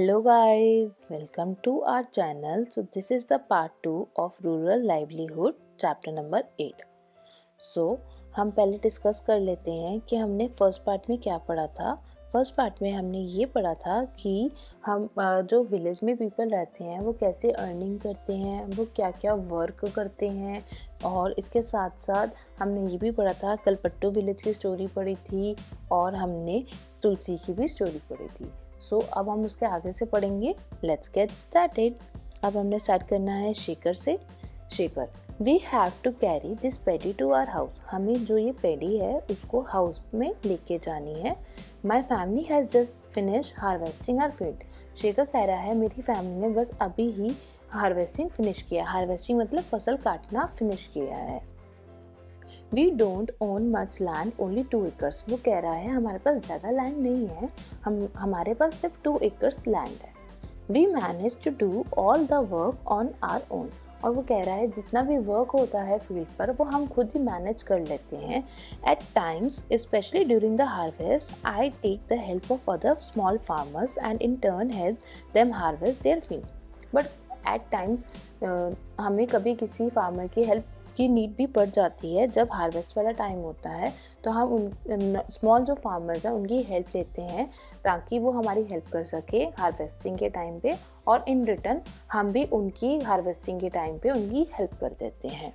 Hello guys, welcome to our channel. So this is the part 2 of Rural Livelihood chapter number 8. So हम पहले discuss कर लेते हैं कि हमने फर्स्ट पार्ट में क्या पढ़ा था। फर्स्ट पार्ट में हमने ये पढ़ा था कि हम जो विलेज में पीपल रहते हैं वो कैसे अर्निंग करते हैं, वो क्या क्या वर्क करते हैं, और इसके साथ साथ हमने ये भी पढ़ा था कलपट्टू विलेज की स्टोरी पढ़ी थी और हमने तुलसी की भी स्टोरी पढ़ी थी। सो अब हम उसके आगे से पढ़ेंगे। Let's get started. अब हमने स्टार्ट करना है शेखर से। Shekhar, we have to carry this paddy to our house. हमें जो ये पेडी है उसको हाउस में लेके जानी है। My family has just finish harvesting our field. Shekhar कह रहा है मेरी फैमिली ने बस अभी ही हार्वेस्टिंग फिनिश किया। हार्वेस्टिंग मतलब फसल काटना फिनिश किया है। We don't own much land, only 2 acres. वो कह रहा है हमारे पास ज़्यादा लैंड नहीं है, हमारे पास सिर्फ 2 एकर्स लैंड है। We manage to do all the work on our own. और वो कह रहा है जितना भी वर्क होता है फील्ड पर वो हम खुद ही मैनेज कर लेते हैं। At times specially during the harvest I take the help of other small farmers and in turn help them harvest their field. But at times हमें कभी किसी फार्मर की हेल्प की नीड भी पड़ जाती है। जब हार्वेस्ट वाला टाइम होता है तो हम उन स्मॉल जो फार्मर्स हैं उनकी हेल्प लेते हैं ताकि वो हमारी हेल्प कर सके हार्वेस्टिंग के टाइम पे, और इन रिटर्न हम भी उनकी हार्वेस्टिंग के टाइम पे उनकी हेल्प कर देते हैं।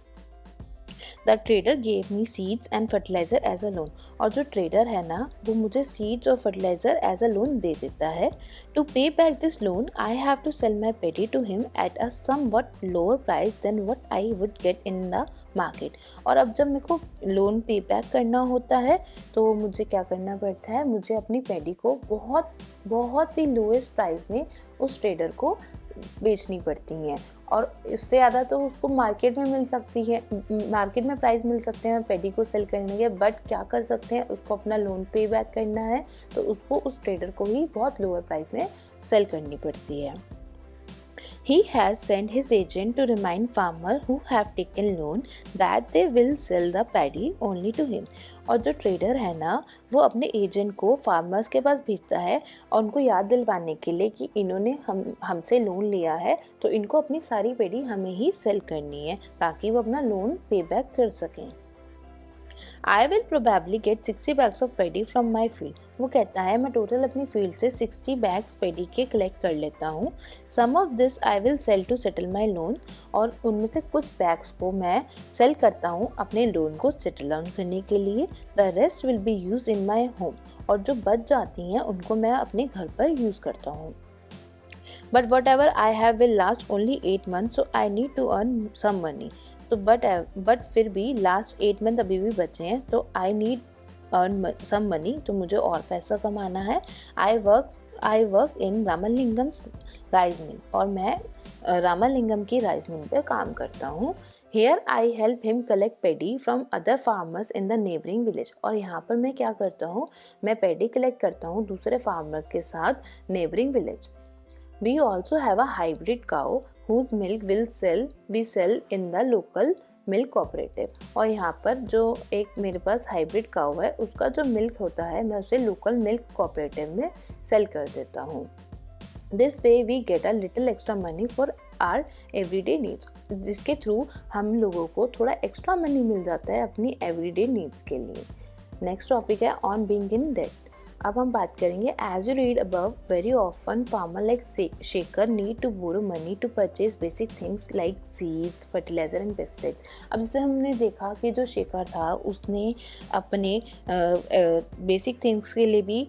The trader gave me seeds and fertiliser as a loan. और जो ट्रेडर है ना वो मुझे सीड्स और फर्टिलाइज़र एज अ लोन दे देता है। To pay back this loan I have to sell my paddy to him at a somewhat lower price than what I would get in the market. और अब जब मेरे को loan पे back करना होता है तो मुझे क्या करना पड़ता है, मुझे अपनी पेडी को बहुत ही लोएस्ट प्राइस में उस ट्रेडर को बेचनी पड़ती हैं, और इससे ज़्यादा तो उसको मार्केट में मिल सकती है, मार्केट में प्राइस मिल सकते हैं पेडी को सेल करने के। बट क्या कर सकते हैं, उसको अपना लोन पे बैक करना है तो उसको उस ट्रेडर को ही बहुत लोअर प्राइस में सेल करनी पड़ती है। He has sent his agent to remind farmer who have taken loan that they will sell the paddy only to him. और जो ट्रेडर है ना वो अपने एजेंट को फार्मर्स के पास भेजता है और उनको याद दिलवाने के लिए कि इन्होंने हमसे लोन लिया है तो इनको अपनी सारी पेडी हमें ही सेल करनी है ताकि वो अपना लोन पे बैक कर सकें। I will probably get 60 bags of paddy from my field. वो कहता है मैं टोटल अपनी फील्ड से 60 बैग्स पेडी के कलेक्ट कर लेता हूँ। Some of this I will sell to settle my loan. और उनमें से कुछ बैग्स को मैं सेल करता हूँ अपने लोन को सेटल डाउन करने के लिए। The rest will be used in my home. और जो बच जाती हैं उनको मैं अपने घर पर यूज़ करता हूँ। But whatever I have will last only 8 months, so I need to earn some money. तो बट फिर भी लास्ट 8 मंथ अभी भी बचे हैं तो I need earn some money, तो मुझे और पैसा कमाना है। I work in Ramalingam's rice mill, और मैं रामलिंगम की राइस मिल पे काम करता हूँ। Here I help him collect pedi from other farmers in the neighbouring village. और यहाँ पर मैं क्या करता हूँ, मैं पेडी कलेक्ट करता हूँ दूसरे फार्मर के साथ neighbouring village. We also have a hybrid cow whose milk we sell in the local milk cooperative. और यहाँ पर जो एक मेरे पास हाइब्रिड काऊ है उसका जो मिल्क होता है मैं उसे लोकल मिल्क कोऑपरेटिव में सेल कर देता हूँ। This way we get a little extra money for our everyday needs. जिसके थ्रू हम लोगों को थोड़ा एक्स्ट्रा मनी मिल जाता है अपनी एवरीडे नीड्स के लिए। नेक्स्ट टॉपिक है ऑन बीइंग इन डेट। अब हम बात करेंगे as you read above very often farmer like Shekhar need to borrow money to purchase basic things like seeds, fertiliser and pesticide. अब जैसे हमने देखा कि जो शेखर था उसने अपने बेसिक थिंग्स के लिए भी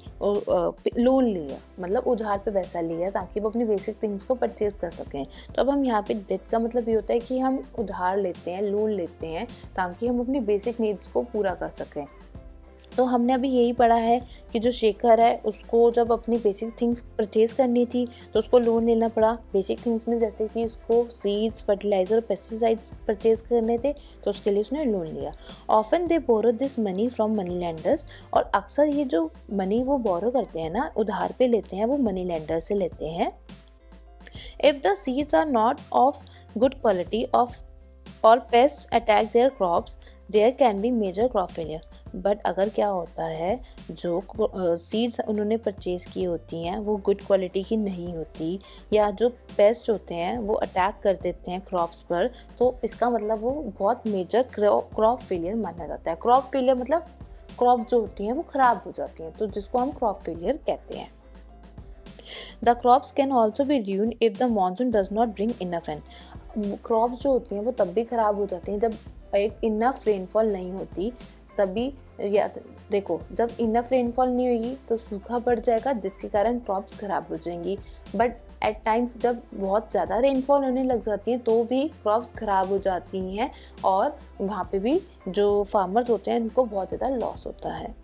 लोन लिया, मतलब उधार पे पैसा लिया ताकि वो अपनी बेसिक थिंग्स को परचेज कर सकें। तो अब हम यहाँ पे डेट का मतलब ये होता है कि हम उधार लेते हैं, लोन लेते हैं ताकि हम अपनी बेसिक नीड्स को पूरा कर सकें। तो हमने अभी यही पढ़ा है कि जो शेखर है उसको जब अपनी बेसिक थिंग्स परचेज करनी थी तो उसको लोन लेना पड़ा। बेसिक थिंग्स में जैसे कि उसको सीड्स, फर्टिलाइजर और पेस्टिसाइड्स परचेज करने थे तो उसके लिए उसने लोन लिया। Often they borrow this money from money lenders. और अक्सर ये जो मनी वो बोरो करते हैं ना, उधार पे लेते हैं, वो मनी लैंडर से लेते हैं। If the seeds are not of good quality of or pests attack their crops, there can be major crop failure. But अगर क्या होता है, जो सीड्स उन्होंने परचेज़ की होती हैं वो गुड क्वालिटी की नहीं होती, या जो पेस्ट होते हैं वो अटैक कर देते हैं क्रॉप्स पर, तो इसका मतलब वो बहुत मेजर क्रॉप फेलियर माना जाता है। क्रॉप फेलियर मतलब क्रॉप जो होती हैं वो ख़राब हो जाती हैं, तो जिसको हम क्रॉप फेलियर कहते हैं। The crops can also be ruined if the monsoon does not bring enough rain. Crops जो होती हैं वो तब भी ख़राब हो जाती हैं जब एक इनफ रेनफॉल नहीं होती, तभी। या देखो, जब इनफ रेनफॉल नहीं होगी तो सूखा पड़ जाएगा, जिसके कारण क्रॉप्स ख़राब हो जाएंगी। बट एट टाइम्स जब बहुत ज़्यादा रेनफॉल होने लग जाती है तो भी क्रॉप्स ख़राब हो जाती हैं, और वहाँ पे भी जो फार्मर्स होते हैं उनको बहुत ज़्यादा लॉस होता है।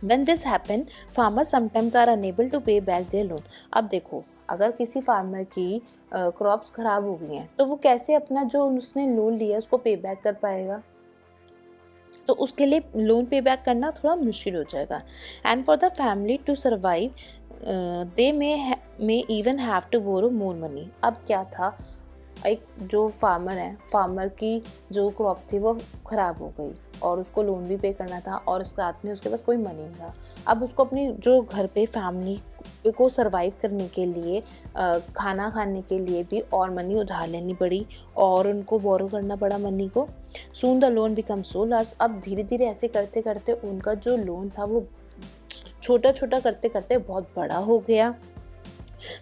When this happen, farmers sometimes are unable to pay back their loan. अब देखो, अगर किसी फार्मर की क्रॉप्स ख़राब हो गई हैं तो वो कैसे अपना जो उसने लोन लिया उसको पे बैक कर पाएगा, तो उसके लिए लोन पे बैक करना थोड़ा मुश्किल हो जाएगा। And for the family to survive they may even have to borrow more money. अब क्या था, एक जो फार्मर है, फार्मर की जो क्रॉप थी वो ख़राब हो गई और उसको लोन भी पे करना था, और साथ में उसके पास कोई मनी नहीं था। अब उसको अपनी जो घर पे फैमिली को सरवाइव करने के लिए, खाना खाने के लिए भी और मनी उधार लेनी पड़ी, और उनको बोरो करना पड़ा मनी को। Soon the loan become so large. अब धीरे धीरे ऐसे करते करते उनका जो लोन था वो छोटा छोटा करते करते बहुत बड़ा हो गया।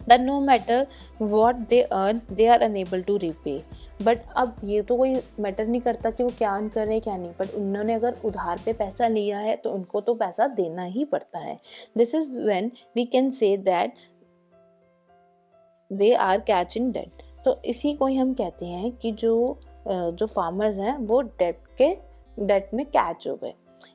that no matter what they earn they are unable to repay। But अब ये तो कोई मैटर नहीं करता कि वो क्या अर्न कर रहे हैं क्या नहीं, बट उन्होंने अगर उधार पे पैसा लिया है तो उनको तो पैसा देना ही पड़ता है। This is when we can say that they are catch in debt. तो इसी को ही हम कहते हैं कि जो फार्मर्स हैं वो डेट में कैच हो गए।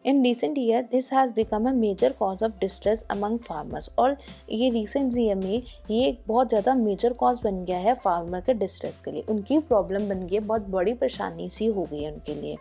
In recent year, this has become a major cause of distress among farmers। और ये recent year में ये एक बहुत ज़्यादा मेजर कॉज बन गया है फार्मर के डिस्ट्रेस के लिए। उनकी प्रॉब्लम बन गई है, बहुत बड़ी परेशानी सी हो गई है उनके लिए।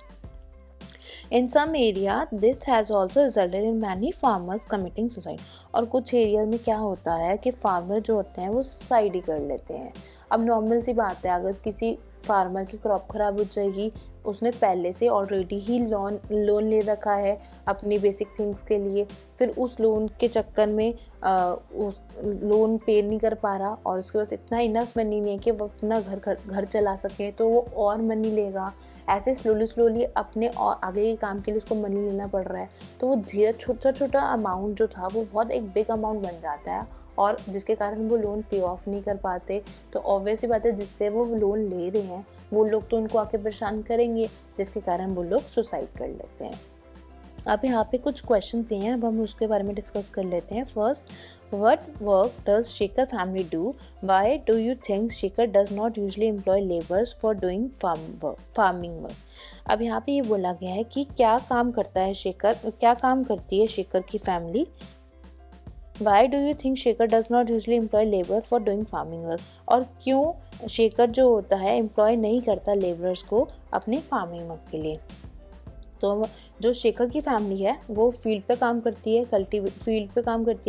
In some area, this has also resulted in many farmers committing suicide। और कुछ एरिया में क्या होता है कि फार्मर जो होते हैं वो सुसाइड ही कर लेते हैं। अब नॉर्मल सी बात है, अगर किसी फार्मर की क्रॉप ख़राब हो जाएगी, उसने पहले से ऑलरेडी ही लोन ले रखा है अपनी बेसिक थिंग्स के लिए, फिर उस लोन के चक्कर में उस लोन पे नहीं कर पा रहा, और उसके पास इतना इनफ मनी नहीं है कि वो अपना घर चला सके, तो वो और मनी लेगा। ऐसे स्लोली अपने और आगे के काम के लिए उसको मनी लेना पड़ रहा है, तो वो धीरे छोटा छोटा अमाउंट जो था वो बहुत एक बिग अमाउंट बन जाता है, और जिसके कारण वो लोन पे ऑफ नहीं कर पाते। तो ऑब्वियस सी बात है, जिससे वो लोन ले रहे हैं वो लोग तो उनको आके परेशान करेंगे, जिसके कारण वो लोग सुसाइड कर लेते हैं। अब यहाँ पे कुछ क्वेश्चन दिए हैं, अब हम उसके बारे में डिस्कस कर लेते हैं। First, what work does Shekhar family do? Why do you think Shekhar does not usually employ labours for doing farming work? अब यहाँ पे ये बोला गया है कि क्या काम करती है शेखर की family. Why do you think Shekhar does not usually employ labor for doing farming work? और क्यों शेखर जो होता है एम्प्लॉय नहीं करता लेबरर्स को अपने फार्मिंग वर्क के लिए? तो जो शेखर की फैमिली है वो फील्ड पे काम करती है,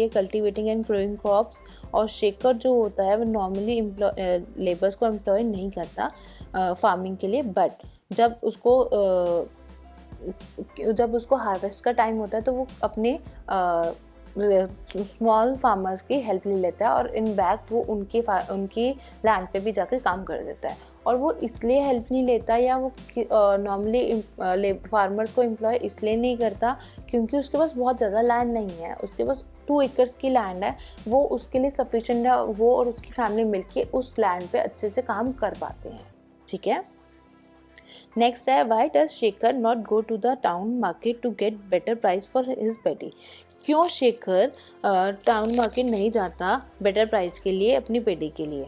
कल्टीवेटिंग एंड ग्रोइंग क्रॉप्स, और शेखर जो होता है वो नॉर्मली लेबर्स को एम्प्लॉय नहीं करता फार्मिंग के लिए। बट जब उसको हार्वेस्ट का टाइम होता है तो वो अपने स्मॉल फार्मर्स की हेल्प ले लेता है, और इन बैक वो उनकी लैंड पे भी जाकर काम कर देता है। और वो इसलिए हेल्प नहीं लेता, या वो नॉर्मली फार्मर्स को एम्प्लॉय इसलिए नहीं करता क्योंकि उसके पास बहुत ज़्यादा लैंड नहीं है, उसके पास 2 एकर्स की लैंड है, वो उसके लिए सफिशेंट है, वो और उसकी फैमिली मिलके उस लैंड पे अच्छे से काम कर पाते हैं। ठीक है, नेक्स्ट है, why does Shekhar not go to the town market to get better price for his paddy? क्यों शेखर टाउन मार्केट नहीं जाता बेटर प्राइस के लिए अपनी पेडी के लिए?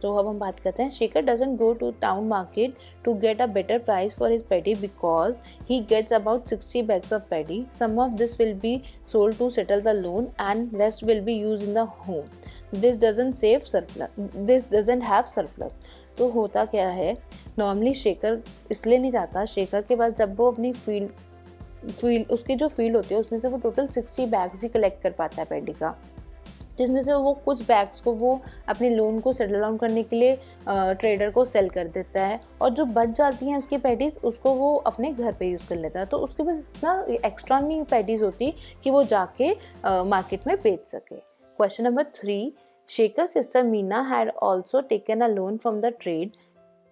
तो अब हम बात करते हैं, Shekhar doesn't go to town market to get a better price for his paddy because he gets about 60 bags of paddy. Some of this will be sold to settle the loan and rest will be use in the home. This doesn't have surplus. तो होता क्या है, normally Shekhar इसलिए नहीं जाता, शेखर के पास जब वो अपनी फील्ड उसकी जो फील्ड होती है उसमें से वो टोटल 60 बैग्स ही कलेक्ट कर पाता है पेडी का, जिसमें से वो कुछ बैग्स को वो अपने लोन को सेटल डाउन करने के लिए ट्रेडर को सेल कर देता है, और जो बच जाती हैं उसकी पैटीज़ उसको वो अपने घर पे यूज़ कर लेता है। तो उसके पास इतना एक्स्ट्रा नहीं पैटीज़ होती कि वो जाके मार्केट में बेच सके। Question number 3, Shekhar sister Meena had also taken a loan from the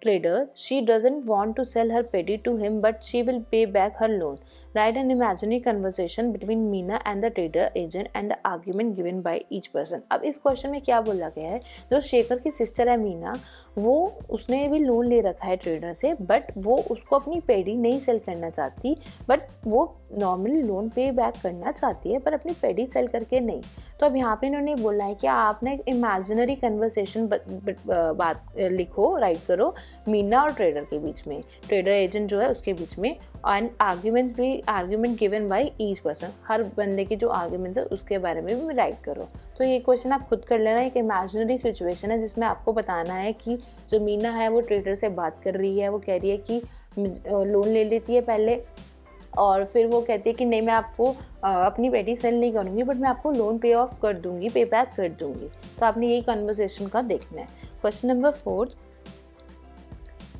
trader. She doesn't want to sell her petty to him, but she will pay back her loan. Write an imaginary conversation between Meena and the trader agent and the argument given by each person. अब इस question में क्या बोला गया है, जो शेखर की sister है मीना, वो उसने भी लोन ले रखा है ट्रेडर से, बट वो उसको अपनी पेडी नहीं सेल करना चाहती, बट वो नॉर्मली लोन पे बैक करना चाहती है पर अपनी पेडी सेल करके नहीं। तो अब यहाँ पे इन्होंने बोला है कि आपने एक इमेजिनरी कन्वर्सेशन बात लिखो, राइट करो मीना और ट्रेडर के बीच में, ट्रेडर एजेंट जो है उसके बीच में, and argument given by each person, हर बंदे के जो आर्ग्यूमेंट्स है उसके बारे में भी राइट करो। तो ये क्वेश्चन आप खुद कर लेना, एक इमेजिनरी सिचुएशन है जिसमें आपको बताना है कि जो मीना है वो ट्रेडर से बात कर रही है, वो कह रही है कि लोन ले लेती है पहले, और फिर वो कहती है कि नहीं मैं आपको अपनी पेटी सेल नहीं करूँगी, बट मैं आपको लोन पे ऑफ कर दूँगी, पे बैक कर दूँगी। तो आपने यही कन्वर्सेशन का देखना है। Question number 4,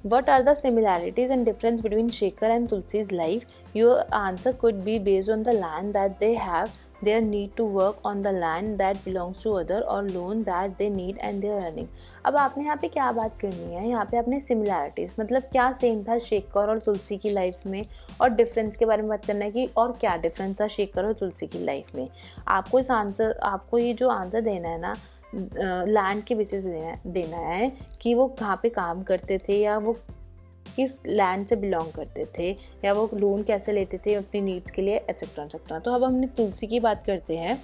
what are the similarities and difference between Shekhar and Tulsi's life? Your answer could be based on the land that they have, their need to work on the land that belongs to other, or loan that they need and they are earning. अब आपने यहाँ पे क्या बात करनी है, यहाँ पे आपने सिमिलैरिटीज़ मतलब क्या सेम था शेखर और तुलसी की लाइफ में, और डिफरेंस के बारे में बात करना है कि और क्या डिफरेंस था शेखर और तुलसी की लाइफ में। आपको ये जो आंसर देना है ना, लैंड के बेसिस पे देना है कि वो कहाँ पे काम करते थे, या वो किस लैंड से बिलोंग करते थे, या वो लोन कैसे लेते थे अपनी नीड्स के लिए, एटसेट्रा एटसेट्रा। तो अब हमने तुलसी की बात करते हैं।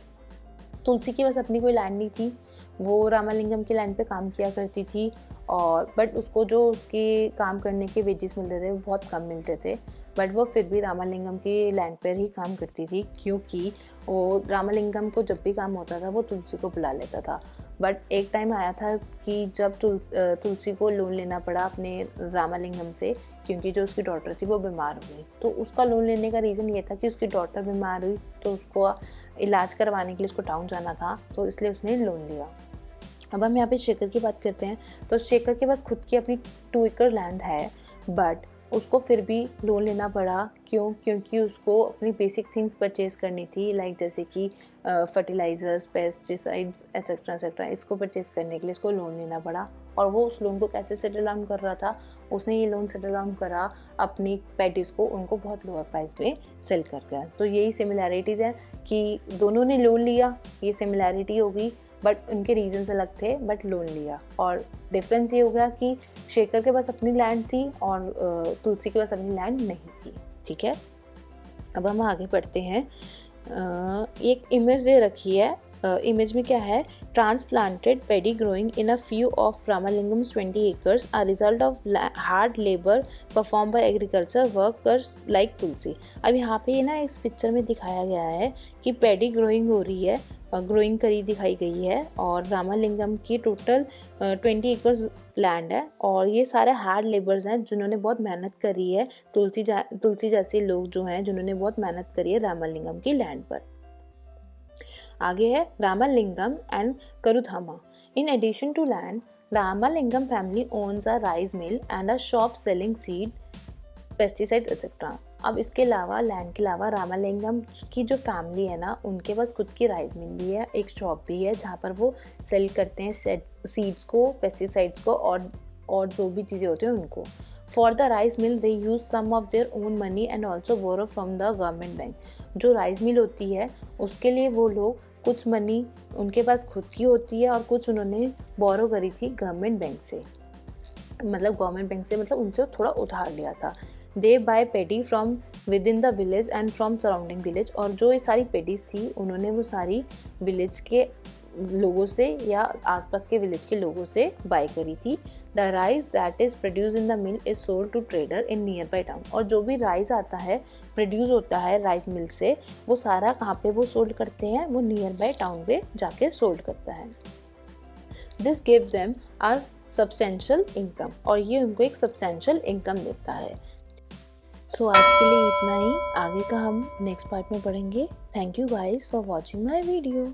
तुलसी की बस अपनी कोई लैंड नहीं थी, वो रामालिंगम की लैंड पे काम किया करती थी, और बट उसको जो उसके काम करने के वेजेस मिलते थे वो बहुत कम मिलते थे, बट वो फिर भी रामालिंगम की लैंड पर ही काम करती थी, क्योंकि वो रामालिंगम को जब भी काम होता था वो तुलसी को बुला लेता था। बट एक टाइम आया था कि जब तुलसी को लोन लेना पड़ा अपने रामालिंगम से, क्योंकि जो उसकी डॉटर थी वो बीमार हो गई। तो उसका लोन लेने का रीज़न ये था कि उसकी डॉटर बीमार हुई, तो उसको इलाज करवाने के लिए उसको टाउन जाना था, तो इसलिए उसने लोन लिया। अब हम यहाँ पे शेखर की बात करते हैं। तो शेखर के पास खुद की अपनी 2 एकड़ लैंड है, बट उसको फिर भी लोन लेना पड़ा। क्योंकि उसको अपनी बेसिक थिंग्स परचेज़ करनी थी, लाइक जैसे कि फर्टिलाइज़र्स, पेस्टिसाइड्स एटसेट्रा एटसेट्रा, इसको परचेज़ करने के लिए उसको लोन लेना पड़ा। और वो उस लोन को कैसे सेटल डाउन कर रहा था, उसने ये लोन सेटल डाउन करा अपनी पैटीज़ को उनको बहुत लोअर प्राइस पे सेल कर गया। तो यही सिमिलैरिटीज़ है कि दोनों ने लोन लिया, ये सिमिलैरिटी होगी, बट उनके रीजंस अलग थे, बट लोन लिया। और डिफरेंस ये हो गया कि शेखर के पास अपनी लैंड थी और तुलसी के पास अपनी लैंड नहीं थी। ठीक है, अब हम आगे पढ़ते हैं। एक इमेज दे रखी है। इमेज में क्या है, transplanted paddy growing in a few of Ramalingam's 20 acres a result of hard labour perform by agriculture workers like Tulsi. अब यहाँ पे ना इस पिक्चर में दिखाया गया है कि पेडी ग्रोइंग हो रही है, ग्रोइंग करी दिखाई गई है, और रामालिंगम की टोटल 20 acres लैंड है, और ये सारे हार्ड लेबर्स हैं जिन्होंने बहुत मेहनत करी है, तुलसी जैसे लोग जो हैं जिन्होंने बहुत मेहनत करी है रामालिंगम की लैंड पर। आगे है Ramalingam and Karudhama. In addition to land, Ramalingam family owns a rice mill and a shop selling seed, pesticides etcetera. अब इसके अलावा लैंड के अलावा रामालिंगम की जो फैमिली है ना, उनके पास खुद की राइस मिल भी है, एक शॉप भी है जहाँ पर वो सेल करते हैं सीड्स को, पेस्टिसाइड्स को, और जो भी चीज़ें होती हैं उनको। For the rice mill they use some of their own money and also borrow from the government bank. जो राइस मिल होती है उसके लिए वो लोग कुछ मनी उनके पास खुद की होती है और कुछ उन्होंने बोरो करी थी गवर्नमेंट बैंक से, मतलब गवर्नमेंट बैंक से मतलब उनसे थोड़ा उधार लिया था। They buy paddy from within the village and from surrounding village, और जो ये सारी पेडीज थी उन्होंने वो सारी विलेज के लोगों से या आसपास के विलेज के लोगों से बाय करी थी। The rice that is produce in the mill is sold to trader in nearby town. और जो भी राइस आता है, प्रोड्यूस होता है राइस मिल से, वो सारा कहाँ पे वो सोल्ड करते हैं, वो नियर बाई टाउन पे जाके सोल्ड करता है। This give them a substantial income, और ये उनको एक सब्सटेंशियल इनकम देता है। सो आज के लिए इतना ही, आगे का हम नेक्स्ट पार्ट में पढ़ेंगे। Thank you guys for watching my video.